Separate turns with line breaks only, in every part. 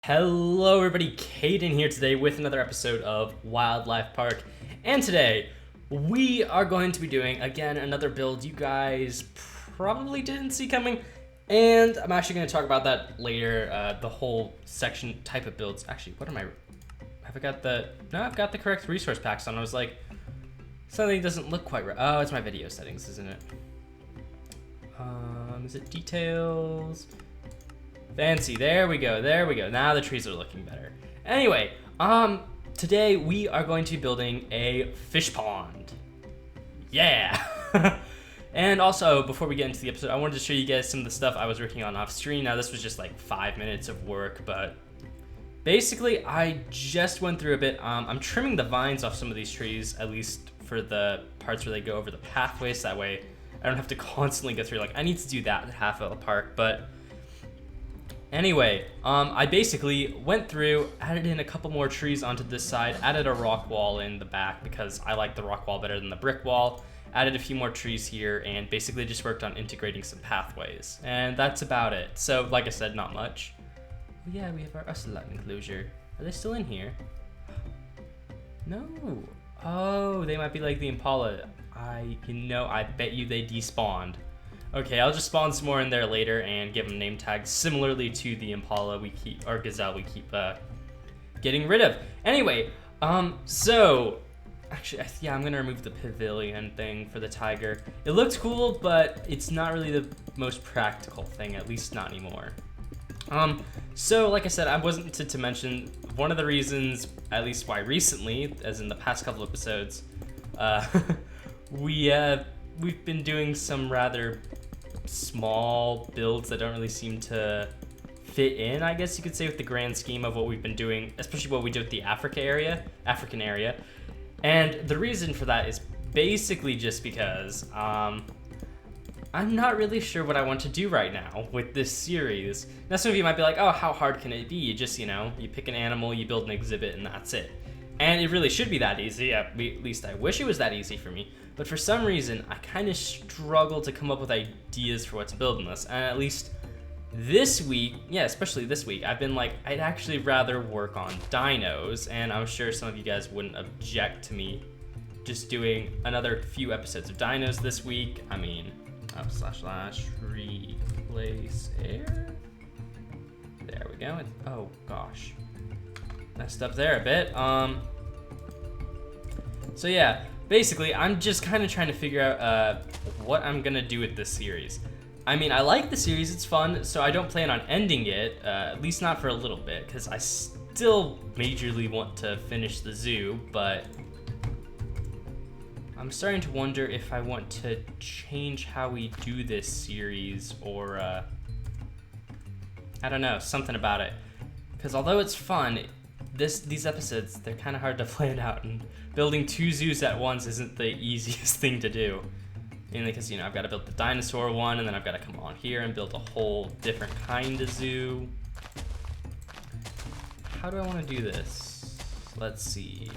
Hello everybody, Caden here today with another episode of Wildlife Park, and today we are going to be doing, again, another build you guys probably didn't see coming, and I'm actually going to talk about that later, the whole section type of builds. Actually, what am I, have I got the, no, I've got the correct resource packs on. I was like, something doesn't look quite right. Oh, it's my video settings, isn't it? Is it details? Fancy, there we go, now the trees are looking better. Anyway, today we are going to be building a fish pond. Yeah! And also, before we get into the episode, I wanted to show you guys some of the stuff I was working on off screen. Now this was just like 5 minutes of work, but basically I just went through a bit. I'm trimming the vines off some of these trees, at least for the parts where they go over the pathways, that way I don't have to constantly go through, like I need to do that half of the park, but anyway, I basically went through, added in a couple more trees onto this side, added a rock wall in the back because I like the rock wall better than the brick wall, added a few more trees here, and basically just worked on integrating some pathways. And that's about it. So, like I said, not much. Oh, yeah, we have our ocelot enclosure. Are they still in here? No. Oh, they might be like the impala. I bet you they despawned. Okay, I'll just spawn some more in there later and give them name tags similarly to the impala we keep, or gazelle we keep getting rid of. Anyway, so actually, yeah, I'm gonna remove the pavilion thing for the tiger. It looks cool, but it's not really the most practical thing, at least not anymore. So like I said, I wasn't to mention one of the reasons, at least why recently, as in the past couple episodes, we've been doing some rather small builds that don't really seem to fit in, I guess you could say, with the grand scheme of what we've been doing, especially what we did with the African area. And the reason for that is basically just because I'm not really sure what I want to do right now with this series. Now some of you might be like, oh, how hard can it be? You just, you pick an animal, you build an exhibit, and that's it. And it really should be that easy, at least I wish it was that easy for me. But for some reason, I kind of struggle to come up with ideas for what to build in this. And at least this week, yeah, especially this week, I've been like, I'd actually rather work on dinos. And I'm sure some of you guys wouldn't object to me just doing another few episodes of dinos this week. I mean, / replace air. There we go. Oh gosh. Messed up there a bit. So yeah, basically I'm just kind of trying to figure out what I'm gonna do with this series. I mean, I like the series, it's fun, so I don't plan on ending it, at least not for a little bit, because I still majorly want to finish the zoo, but I'm starting to wonder if I want to change how we do this series, or I don't know, something about it. Because although it's fun, these episodes, they're kind of hard to plan out, and building 2 zoos at once isn't the easiest thing to do. Mainly because, I've got to build the dinosaur one, and then I've got to come on here and build a whole different kind of zoo. How do I want to do this? Let's see.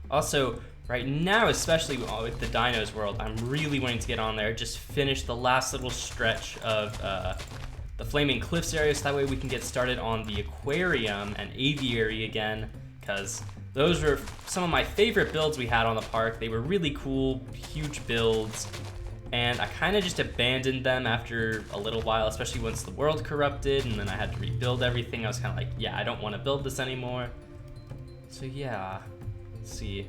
Also, right now, especially with the Dinos World, I'm really wanting to get on there, just finish the last little stretch of the Flaming Cliffs area, so that way we can get started on the aquarium and aviary again, because those were some of my favorite builds we had on the park. They were really cool, huge builds, and I kind of just abandoned them after a little while, especially once the world corrupted, and then I had to rebuild everything. I was kind of like, yeah, I don't want to build this anymore. So yeah, let's see.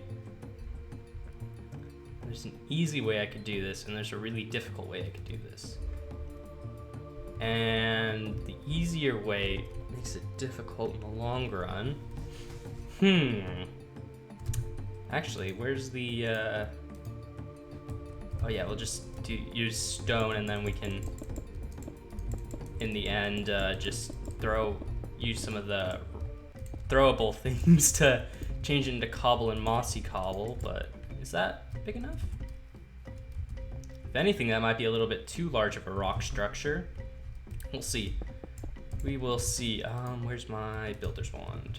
There's an easy way I could do this, and there's a really difficult way I could do this. And the easier way makes it difficult in the long run. Actually, where's the, oh yeah, we'll just use stone, and then we can, in the end, just use some of the throwable things to change it into cobble and mossy cobble, but is that big enough? If anything, that might be a little bit too large of a rock structure. We'll see. We will see. Where's my builder's wand?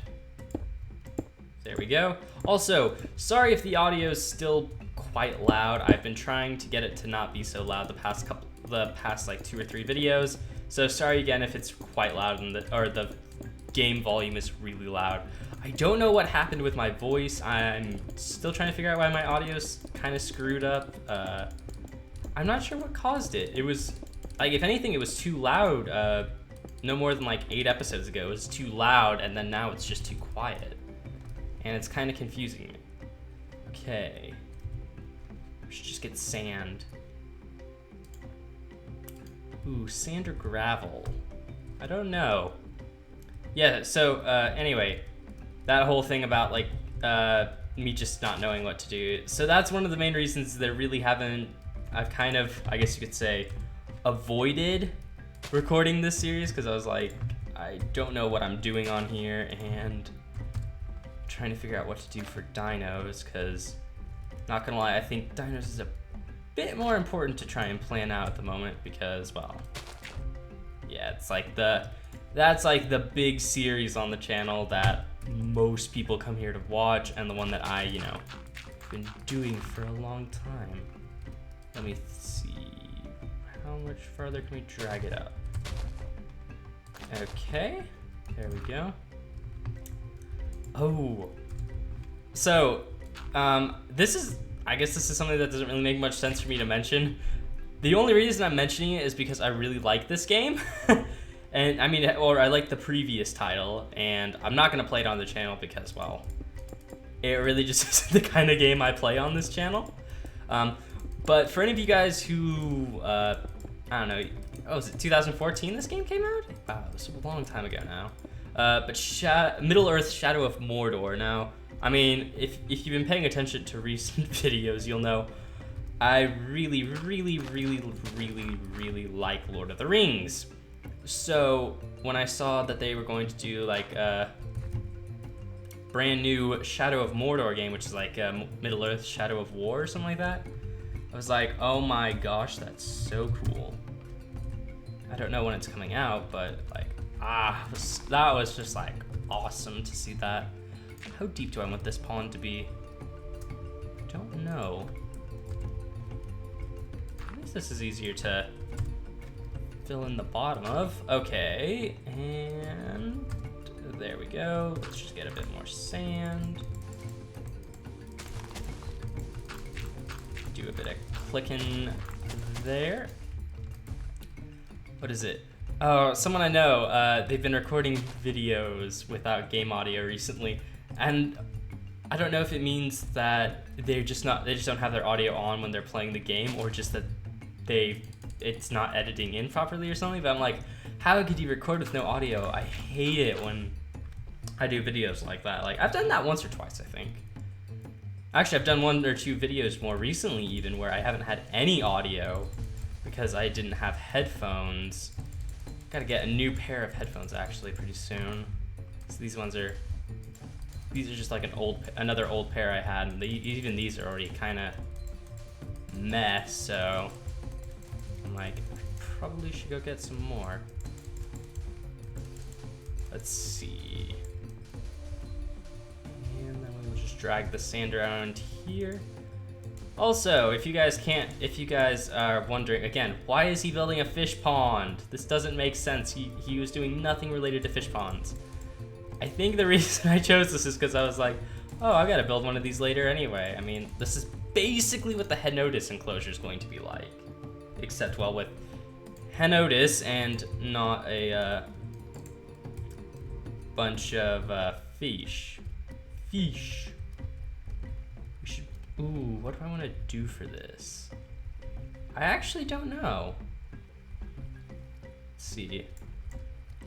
There we go. Also, sorry if the audio is still quite loud. I've been trying to get it to not be so loud the past like 2 or 3 videos. So sorry again if it's quite loud and the game volume is really loud. I don't know what happened with my voice. I'm still trying to figure out why my audio's kind of screwed up. I'm not sure what caused it. It was, like, if anything, it was too loud. No more than like 8 episodes ago, it was too loud, and then now it's just too quiet. And it's kind of confusing me. Okay. We should just get sand. Ooh, sand or gravel? I don't know. Yeah, so anyway, that whole thing about like me just not knowing what to do. So that's one of the main reasons that really haven't, I've kind of, I guess you could say, avoided recording this series, because I was like, I don't know what I'm doing on here, and trying to figure out what to do for dinos, because not gonna lie, I think dinos is a bit more important to try and plan out at the moment, because, well, yeah, it's like that's like the big series on the channel that most people come here to watch, and the one that I, you know, been doing for a long time. Let me see, how much further can we drag it up? Okay, there we go. Oh, so this is, I guess this is something that doesn't really make much sense for me to mention. The only reason I'm mentioning it is because I really like this game. And I mean, or I like the previous title, and I'm not gonna play it on the channel because, well, it really just isn't the kind of game I play on this channel. But for any of you guys who, I don't know, oh, was it 2014 this game came out? Wow, it was a long time ago now. But Middle-earth: Shadow of Mordor. Now, I mean, if you've been paying attention to recent videos, you'll know I really, really, really, really, really like Lord of the Rings. So when I saw that they were going to do like a brand new Shadow of Mordor game, which is like Middle-earth: Shadow of War or something like that, I was like, oh my gosh, that's so cool. I don't know when it's coming out, but like, that was just like awesome to see that. How deep do I want this pond to be? Don't know. I guess this is easier to fill in the bottom of. Okay, and there we go. Let's just get a bit more sand. Do a bit of clicking there. What is it? Oh, someone I know, they've been recording videos without game audio recently, and I don't know if it means that they just don't have their audio on when they're playing the game, or just that it's not editing in properly or something, but I'm like, how could you record with no audio? I hate it when I do videos like that. Like, I've done that once or twice, I think. Actually, I've done 1 or 2 videos more recently even where I haven't had any audio because I didn't have headphones. Gotta get a new pair of headphones actually pretty soon. So these are just like another old pair I had, and even these are already kind of mess, so I'm like, I probably should go get some more. Let's see. And then we'll just drag the sand around here. Also, if you guys are wondering, again, why is he building a fish pond? This doesn't make sense. He was doing nothing related to fish ponds. I think the reason I chose this is because I was like, oh, I gotta build one of these later anyway. I mean, this is basically what the Henotis enclosure is going to be like. Except, well, with Henotis and not a bunch of fish. Fish. We should, ooh, what do I want to do for this? I actually don't know. Let's see.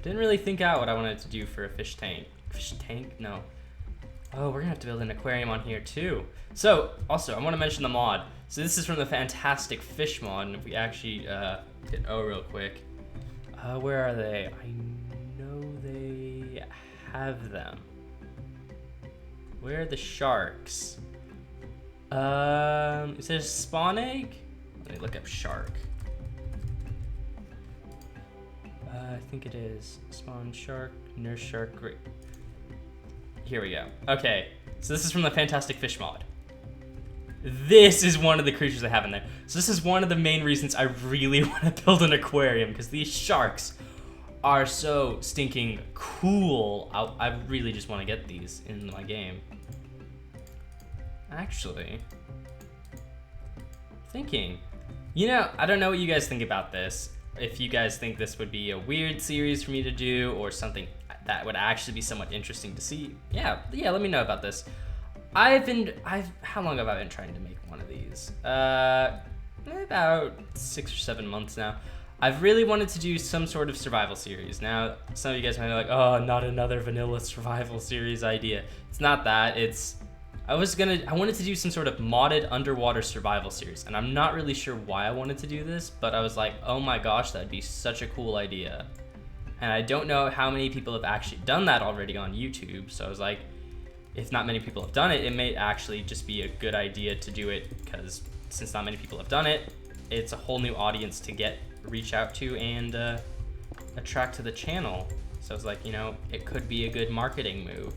Didn't really think out what I wanted to do for a fish tank. Fish tank? No. Oh, we're gonna have to build an aquarium on here too. So, also, I want to mention the mod. So this is from the Fantastic Fish mod, and if we actually hit O real quick. Where are they? I know they have them. Where are the sharks? Is there a spawn egg? Let me look up shark. I think it is. Spawn shark, nurse shark, great. Here we go. Okay, so this is from the Fantastic Fish mod. This is one of the creatures I have in there. So this is one of the main reasons I really want to build an aquarium, because these sharks are so stinking cool. I really just want to get these in my game. Actually, thinking, you know, I don't know what you guys think about this. If you guys think this would be a weird series for me to do or something that would actually be somewhat interesting to see, yeah, let me know about this. How long have I been trying to make one of these? About 6 or 7 months now. I've really wanted to do some sort of survival series. Now, some of you guys might be like, oh, not another vanilla survival series idea. It's not that, I wanted to do some sort of modded underwater survival series, and I'm not really sure why I wanted to do this, but I was like, oh my gosh, that'd be such a cool idea. And I don't know how many people have actually done that already on YouTube, so I was like, if not many people have done it, it may actually just be a good idea to do it, because since not many people have done it, it's a whole new audience to reach out to and attract to the channel. So I was like, you know, it could be a good marketing move.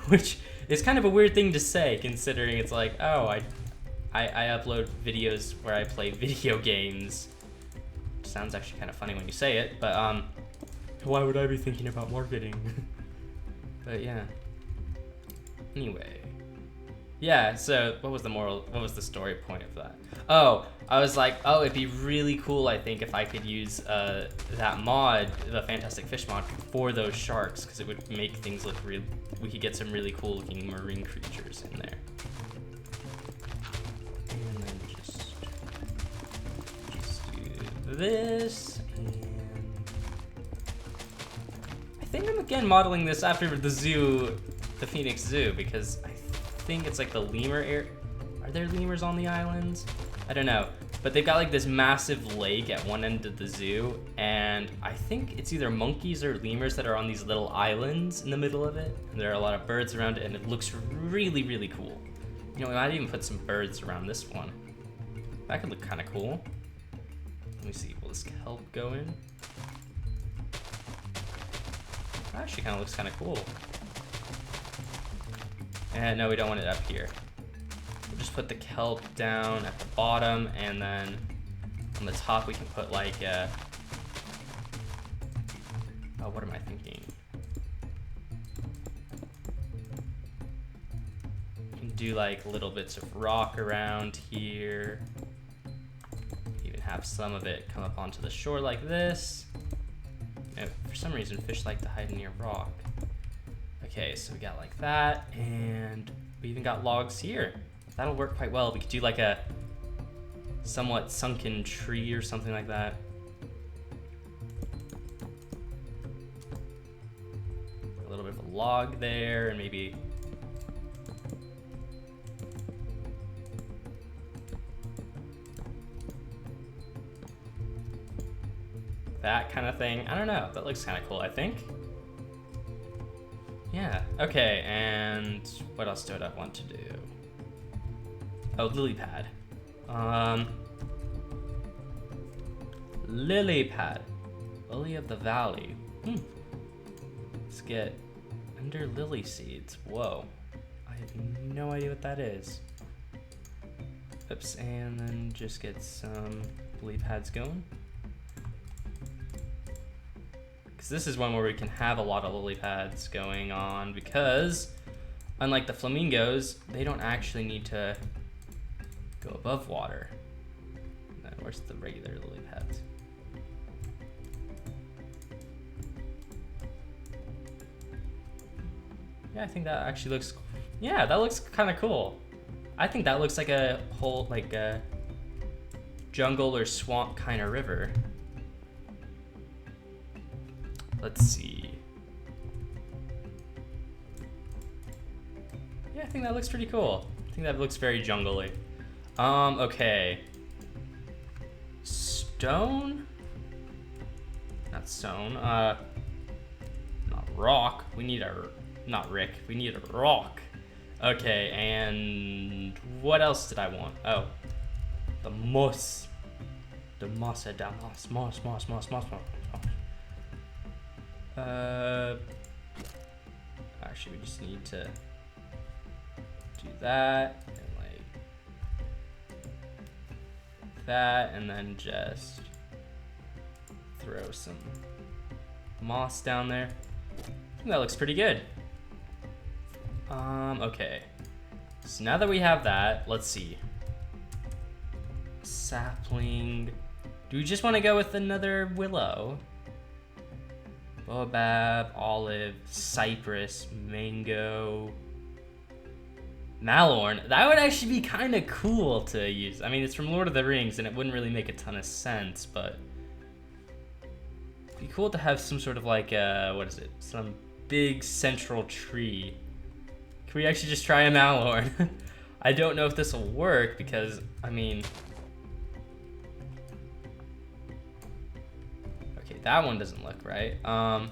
Which is kind of a weird thing to say, considering it's like, oh, I upload videos where I play video games. Sounds actually kind of funny when you say it, but why would I be thinking about marketing? But yeah. Anyway. Yeah, so what was the story point of that? Oh, I was like, oh, it'd be really cool, I think, if I could use that mod, the Fantastic Fish mod, for those sharks, because it would make things look real. We could get some really cool looking marine creatures in there. And then just do this, and I think I'm again modeling this after the zoo, the Phoenix Zoo, because I think it's like the lemur area. Are there lemurs on the islands? I don't know, but they've got like this massive lake at one end of the zoo, and I think it's either monkeys or lemurs that are on these little islands in the middle of it, and there are a lot of birds around it, and it looks really, really cool. You know, we might even put some birds around this one. That could look kind of cool. Let me see, will this kelp go in? That actually kind of looks kind of cool. And no, we don't want it up here. We'll just put the kelp down at the bottom, and then on the top we can put like oh, what am I thinking? We can do like little bits of rock around here. Even have some of it come up onto the shore like this. You know, for some reason fish like to hide near rock. Okay, so we got like that, and we even got logs here. That'll work quite well. We could do like a somewhat sunken tree or something like that. A little bit of a log there, and maybe that kind of thing. I don't know. That looks kind of cool, I think. Yeah, okay, and what else did I want to do? Oh, lily pad. Lily pad. Lily of the valley. Let's get under lily seeds. Whoa. I have no idea what that is. Oops, and then just get some lily pads going. This is one where we can have a lot of lily pads going on, because unlike the flamingos, they don't actually need to go above water. No, where's the regular lily pads? Yeah, I think that actually looks, yeah, that looks kind of cool. I think that looks like a whole, like a jungle or swamp kind of river. Let's see. Yeah, I think that looks pretty cool. I think that looks very jungle-y. Okay. Stone? Not stone. Not rock. We need a, not Rick. We need a rock. Okay, and what else did I want? Oh, the moss. The moss, moss. Actually, we just need to do that, and like that, and then just throw some moss down there. I think that looks pretty good. Okay. So now that we have that, let's see. Sapling. Do we just want to go with another willow? Baobab, olive, cypress, mango, Malorn. That would actually be kind of cool to use. I mean, it's from Lord of the Rings, and it wouldn't really make a ton of sense, but it'd be cool to have some sort of like, what is it? Some big central tree. Can we actually just try a Malorn? I don't know if this will work because, I mean, okay, that one doesn't look right. What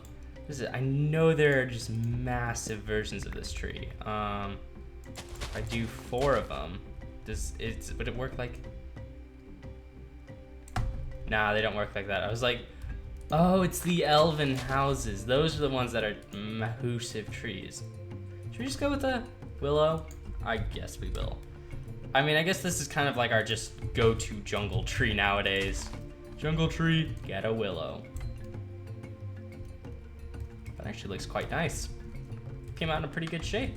is it? I know there are just massive versions of this tree. If I do 4 of them, would it work like? Nah, they don't work like that. I was like, oh, it's the elven houses. Those are the ones that are massive trees. Should we just go with the willow? I guess we will. I mean, I guess this is kind of like our just go-to jungle tree nowadays. Jungle tree, get a willow. That actually looks quite nice. Came out in a pretty good shape.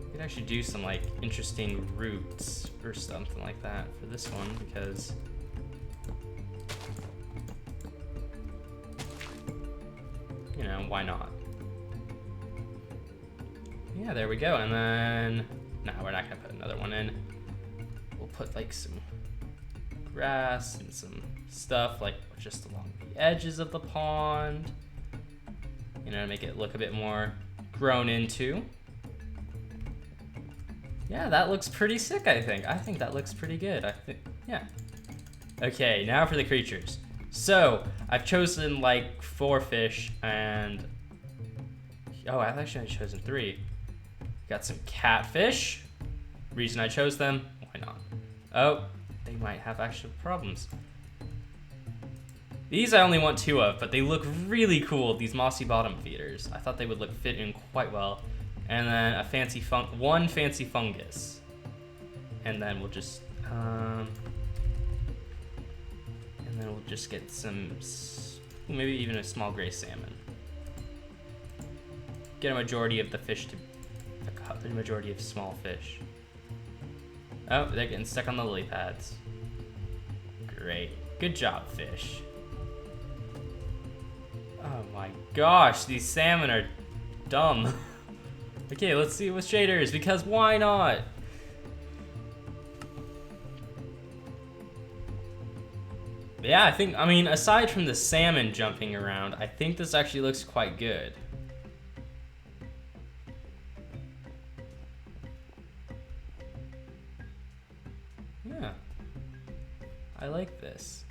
We could actually do some like interesting roots or something like that for this one because you know, why not? Yeah, there we go. And then, no, we're not gonna put another one in. We'll put like some grass and some stuff like just along the edges of the pond, you know, to make it look a bit more grown into. Yeah, that looks pretty sick, I think. I think that looks pretty good. I think, yeah. Okay, now for the creatures. So, I've chosen like 4 fish and, oh, I've actually chosen 3. Got some catfish. Reason I chose them, why not? Oh, they might have actual problems. These I only want 2 of, but they look really cool, these mossy bottom feeders. I thought they would look fit in quite well. And then a fancy one fancy fungus. And then we'll just, and then we'll just get some, maybe even a small gray salmon. Get a majority of the fish to, the majority of small fish. Oh, they're getting stuck on the lily pads. Great, good job, fish. Oh my gosh, these salmon are dumb. Okay, let's see with shaders, because why not? Yeah, I mean, aside from the salmon jumping around, I think this actually looks quite good. Yeah, I like this.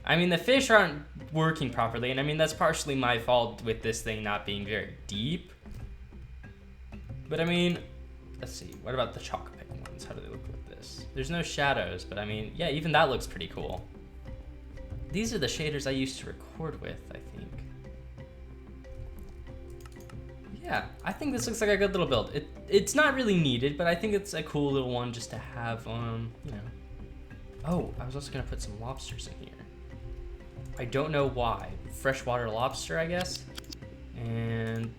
I mean, the fish aren't working properly, and I mean, that's partially my fault with this thing not being very deep. But I mean, let's see, what about the chalk pick ones? How do they look with this? There's no shadows, but I mean, yeah, even that looks pretty cool. These are the shaders I used to record with, I think. Yeah, I think this looks like a good little build. It's not really needed, but I think it's a cool little one just to have, you know. Oh, I was also gonna put some lobsters in here. I don't know why. Freshwater lobster, I guess. And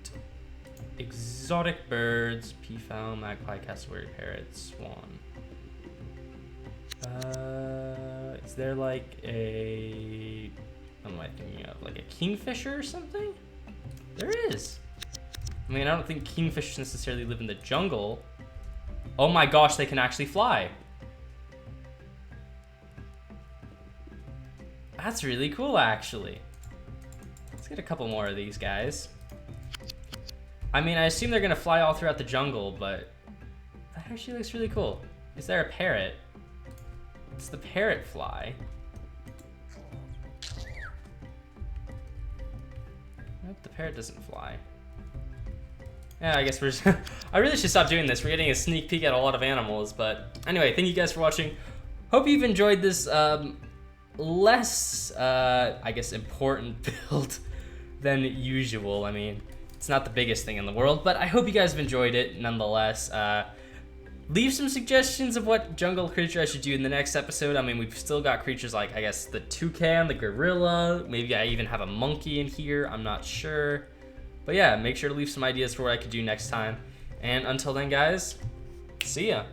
exotic birds, peafowl, magpie, cassowary, parrot, swan. Is there like a, what am I thinking of? Like a kingfisher or something? There is. I mean, I don't think kingfishers necessarily live in the jungle. Oh my gosh, they can actually fly. That's really cool, actually. Let's get a couple more of these guys. I mean, I assume they're gonna fly all throughout the jungle, but that actually looks really cool. Is there a parrot? It's the parrot fly. Nope, the parrot doesn't fly. Yeah, I guess we're just I really should stop doing this. We're getting a sneak peek at a lot of animals, but anyway, thank you guys for watching. Hope you've enjoyed this less, I guess, important build than usual. I mean, it's not the biggest thing in the world, but I hope you guys have enjoyed it nonetheless. leave some suggestions of what jungle creature I should do in the next episode. I mean, we've still got creatures like, I guess, the toucan, the gorilla. Maybe I even have a monkey in here. I'm not sure. But yeah, make sure to leave some ideas for what I could do next time. And until then, guys, see ya.